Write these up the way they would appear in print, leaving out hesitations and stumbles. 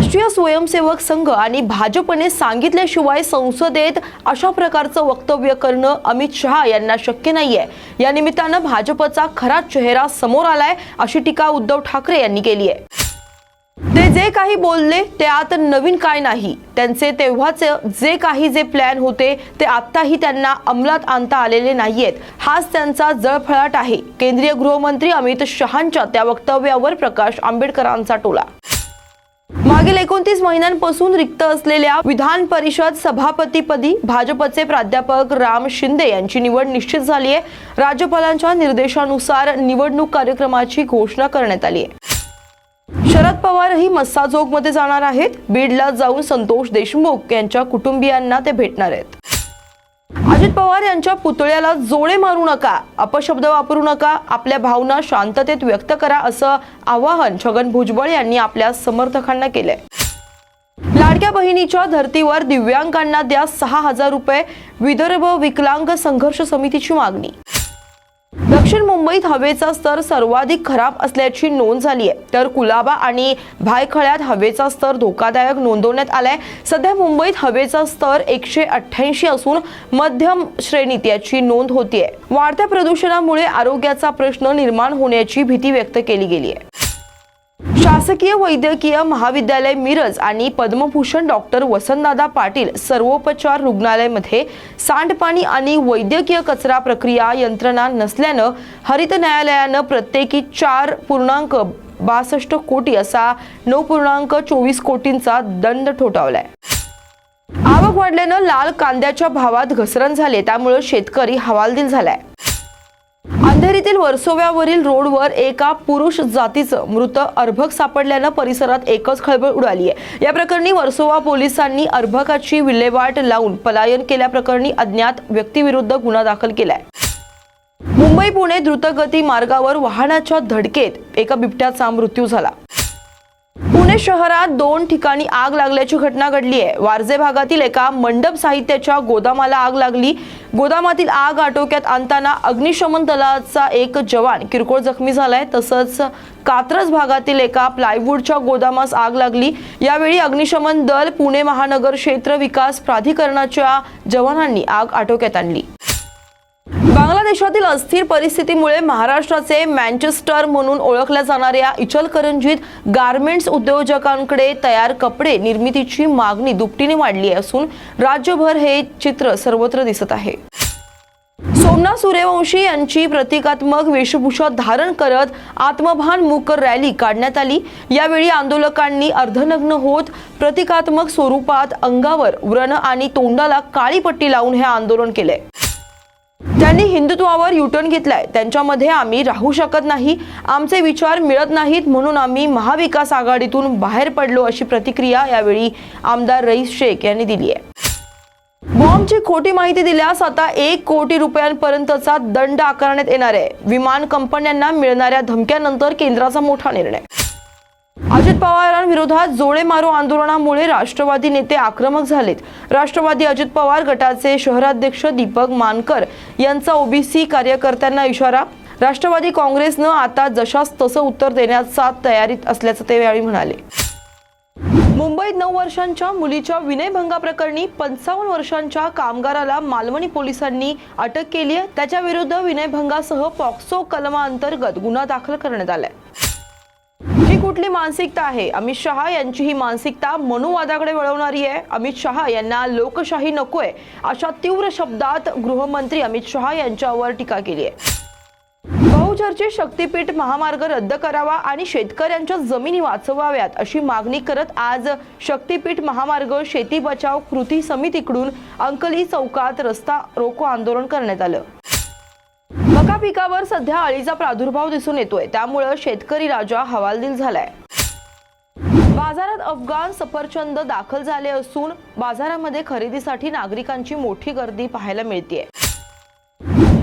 राष्ट्रीय स्वयंसेवक संघ आणि भाजपने सांगितल्याशिवाय संसदेत अशा प्रकारचं वक्तव्य करणं अमित शहा यांना शक्य नाहीये। या निमित्तानं भाजपचा खरा चेहरा समोर आलाय अशी टीका उद्धव ठाकरे यांनी केली आहे। ते जे काही बोलले त्यात नवीन काय नाही, त्यांचे तेव्हाचे जे प्लॅन होते ते आत्ताही त्यांना अंमलात आणता आलेले नाहीयेत, हाच त्यांचा जळफळाट आहे। केंद्रीय गृहमंत्री अमित शहांच्या त्या वक्तव्यावर प्रकाश आंबेडकरांचा टोला। मागील 29 महिन्यांपासून रिक्त असलेल्या विधान परिषद सभापतीपदी भाजपचे प्राध्यापक राम शिंदे यांची निवड निश्चित झाली आहे। राज्यपालांच्या निर्देशानुसार निवडणूक कार्यक्रमाची घोषणा करण्यात आली आहे। शरद पवारही मस्साजोगमध्ये जाणार आहेत। बीडला जाऊन संतोष देशमुख यांच्या कुटुंबियांना ते भेटणार आहेत। अजित पवार यांच्या पुतळ्याला जोडे मारू नका, अपशब्द वापरू नका, आपल्या भावना शांततेत व्यक्त करा असं आवाहन छगन भुजबळ यांनी आपल्या समर्थकांना केलंय। लाडक्या बहिणीच्या धर्तीवर दिव्यांगांना द्या 6000 रुपये, विदर्भ विकलांग संघर्ष समितीची मागणी। दक्षिण मुंबईत हवेचा स्तर सर्वाधिक खराब असल्याची नोंद झाली आहे, तर कुलाबा आणि भायखळ्यात हवेचा स्तर धोकादायक नोंदवण्यात आलाय। सध्या मुंबईत हवेचा स्तर 188 असून मध्यम श्रेणीत याची नोंद होतीये। वाढत्या प्रदूषणामुळे आरोग्याचा प्रश्न निर्माण होण्याची भीती व्यक्त केली गेली आहे। शासकीय वैद्यकीय महाविद्यालय मिरज आणि पद्मभूषण डॉक्टर वसंतदादा पाटील सर्वोपचार रुग्णालयामध्ये सांडपाणी आणि वैद्यकीय कचरा प्रक्रिया यंत्रणा नसल्यानं हरित न्यायालयानं प्रत्येकी 4.62 कोटी असा 9.24 कोटींचा दंड ठोठावलाय। आवक वाढल्यानं लाल कांद्याच्या भावात घसरण झाली, त्यामुळे शेतकरी हवालदिल झालाय। अंधेरीतील वर्सोव्यावरील रोडवर एका पुरुष जातीचं मृत अर्भक सापडल्यानं परिसरात एकच खळबळ उडाली आहे। या प्रकरणी वर्सोवा पोलिसांनी अर्भकाची विल्हेवाट लावून पलायन केल्याप्रकरणी अज्ञात व्यक्तीविरुद्ध गुन्हा दाखल केलाय। मुंबई पुणे द्रुतगती मार्गावर वाहनाच्या धडकेत एका बिबट्याचा मृत्यू झाला। पुणे शहरात 2 ठिकाणी आग लागल्याची घटना घडली आहे। वारजे भागातील एका मंडप साहित्याच्या गोदामाला आग लागली। गोदामातील आग आटोक्यात आणताना अग्निशमन दलाचा एक जवान किरकोळ जखमी झालाय, तसंच कात्रज भागातील एका प्लायवूडच्या गोदामास आग लागली। यावेळी अग्निशमन दल, पुणे महानगर क्षेत्र विकास प्राधिकरणाच्या जवानांनी आग आटोक्यात आणली। बांगलादेशातील अस्थिर परिस्थितीमुळे महाराष्ट्राचे मँचेस्टर म्हणून ओळखल्या जाणाऱ्या इचलकरंजीत गारमेंट्स उद्योजकांकडे तयार कपडे निर्मितीची मागणी दुपटीने वाढली असून राज्यभर हे चित्र सर्वत्र दिसत आहे। सोमनाथ सूर्यवंशी यांची प्रतिकात्मक वेशभूषा धारण करत आत्मभान मूक रॅली काढण्यात आली। यावेळी आंदोलकांनी अर्धनग्न होत प्रतिकात्मक स्वरूपात अंगावर व्रण आणि तोंडाला काळी पट्टी लावून हे आंदोलन केले। त्यांनी हिंदुत्वावर युटर्न घेतलाय। त्यांच्यामध्ये आम्ही राहू शकत नाही, आमचे विचार मिळत नाहीत, म्हणून आम्ही महाविकास आघाडीतून बाहेर पडलो अशी प्रतिक्रिया यावेळी आमदार रईस शेख यांनी दिली आहे। बॉम्बची खोटी माहिती दिल्यास आता 1 कोटी रुपयांपर्यंतचा दंड आकारण्यात येणार आहे। विमान कंपन्यांना मिळणाऱ्या धमक्यानंतर केंद्राचा मोठा निर्णय। अजित पवारांविरोधात जोडे मारो आंदोलनामुळे राष्ट्रवादी नेते आक्रमक झालेत। राष्ट्रवादी अजित पवार गटाचे शहराध्यक्ष दीपक मानकर यांचा ओबीसी कार्यकर्त्यांना इशारा। राष्ट्रवादी काँग्रेसनं आता जशास तसं उत्तर देण्याचा तयारीत असल्याचं ते यावेळी म्हणाले। मुंबईत 9 वर्षांच्या मुलीच्या विनयभंगाप्रकरणी 55 वर्षांच्या कामगाराला मालवणी पोलिसांनी अटक केली आहे। त्याच्या विरुद्ध विनयभंगासह पॉक्सो कलमाअंतर्गत गुन्हा दाखल करण्यात आलाय। ही कुठली मानसिकता आहे? अमित शहा यांची ही मानसिकता मनुवादाकडे वळवणारी आहे। अमित शहा यांना लोकशाही नकोय अशा तीव्र शब्दात गृहमंत्री अमित शहा यांच्यावर टीका केली आहे। बहुचर्चित शक्तीपीठ महामार्ग रद्द करावा आणि शेतकऱ्यांच्या जमिनी वाचवाव्यात अशी मागणी करत आज शक्तीपीठ महामार्ग शेती बचाव कृती समितीकडून अंकली चौकात रस्ता रोको आंदोलन करण्यात आलं। मका पिकावर सध्या अळीचा प्रादुर्भाव दिसून येतोय, त्यामुळे शेतकरी राजा हवालदिल झालाय। बाजारात अफगाण सफरचंद दाखल झाले असून बाजारामध्ये खरेदीसाठी नागरिकांची मोठी गर्दी पाहायला मिळतेय।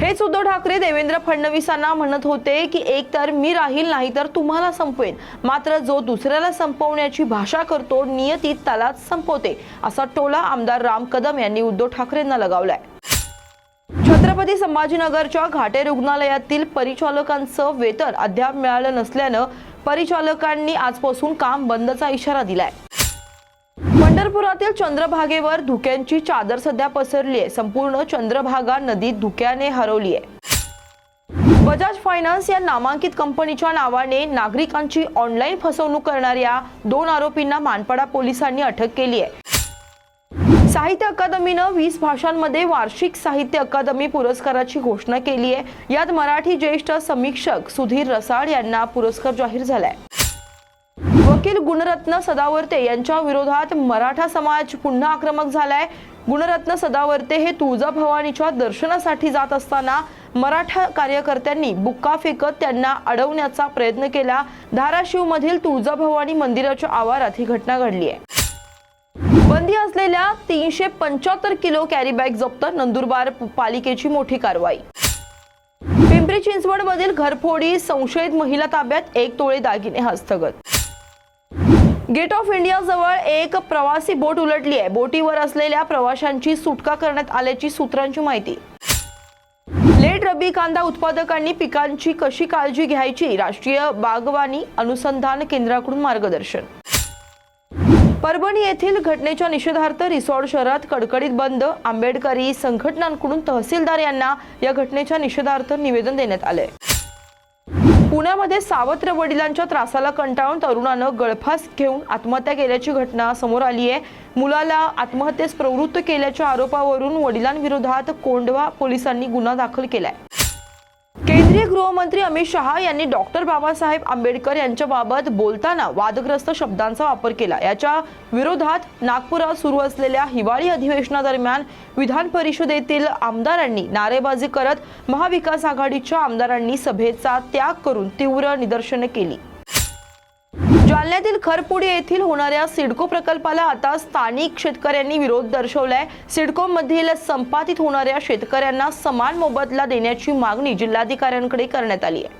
हेच उद्धव ठाकरे देवेंद्र फडणवीसांना म्हणत होते की एक तर मी राहील, नाही तर तुम्हाला संपवेन। मात्र जो दुसऱ्याला संपवण्याची भाषा करतो नियती त्यालाच संपवते, असा टोला आमदार राम कदम यांनी उद्धव ठाकरेंना लगावलाय। छत्रपती संभाजीनगरच्या घाटे रुग्णालयातील परिचालकांचं वेतन अद्याप मिळालं नसल्यानं परिचालकांनी आजपासून काम बंदचा इशारा दिलाय। पंढरपुरातील चंद्रभागेवर धुक्यांची चादर सध्या पसरली आहे। संपूर्ण चंद्रभागा नदीत धुक्याने हरवली आहे। बजाज फायनान्स या नामांकित कंपनीच्या नावाने नागरिकांची ऑनलाईन फसवणूक करणाऱ्या 2 आरोपींना मानपाडा पोलिसांनी अटक केली आहे। साहित्य अकादमीनं 20 भाषांमध्ये वार्षिक साहित्य अकादमी पुरस्काराची घोषणा केली आहे। यात मराठी ज्येष्ठ समीक्षक सुधीर रसाळ यांना पुरस्कार जाहीर झालाय। वकील गुणरत्न सदावर्ते यांच्या विरोधात मराठा समाज पुन्हा आक्रमक झालाय। गुणरत्न सदावर्ते हे तुळजाभवानीच्या दर्शनासाठी जात असताना मराठा कार्यकर्त्यांनी बुक्का फेकत त्यांना अडवण्याचा प्रयत्न केला। धाराशिव मधील तुळजाभवानी मंदिराच्या आवारात ही घटना घडली आहे। बंदी असलेल्या 375 किलो कॅरी बॅग जप्त, नंदुरबार पालिकेची मोठी कारवाई। पिंपरी चिंचवड मधील घरफोडी, संशयित महिला ताब्यात, 1 तोळे दागिने हस्तगत। गेट ऑफ इंडिया जवळ एक प्रवासी बोट उलटली आहे। बोटीवर असलेल्या प्रवाशांची सुटका करण्यात आल्याची सूत्रांची माहिती। लेट रब्बी कांदा उत्पादकांनी पिकांची कशी काळजी घ्यायची, राष्ट्रीय बागवानी अनुसंधान केंद्राकडून मार्गदर्शन। परभणी येथील घटनेच्या निषेधार्थ रिसॉर्ट शहरात कडकडीत बंद, आंबेडकरी संघटनांकडून तहसीलदार यांना या घटनेच्या निषेधार्थ निवेदन देण्यात आले। पुण्यामध्ये सावत्र वडिलांच्या त्रासाला कंटाळून तरुणानं गळफास घेऊन आत्महत्या केल्याची घटना समोर आली आहे। मुलाला आत्महत्येस प्रवृत्त केल्याच्या आरोपावरून वडिलांविरोधात कोंढवा पोलिसांनी गुन्हा दाखल केलाय। केंद्रीय गृहमंत्री अमित शहा यांनी डॉक्टर बाबासाहेब आंबेडकर यांच्याबाबत बोलताना वादग्रस्त शब्दांचा वापर केला। याच्या विरोधात नागपुरात सुरू असलेल्या हिवाळी अधिवेशनादरम्यान विधान परिषदेतील आमदारांनी नारेबाजी करत महाविकास आघाडीच्या आमदारांनी सभेचा त्याग करून तीव्र निदर्शने केली। जालन्यातील खरपुडी येथील होणाऱ्या सिडको प्रकल्पाला आता स्थानिक शेतकऱ्यांनी विरोध दर्शवलाय। सिडको मधील संपादित होणाऱ्या शेतकऱ्यांना समान मोबदला देण्याची मागणी जिल्हाधिकाऱ्यांकडे करण्यात आली आहे।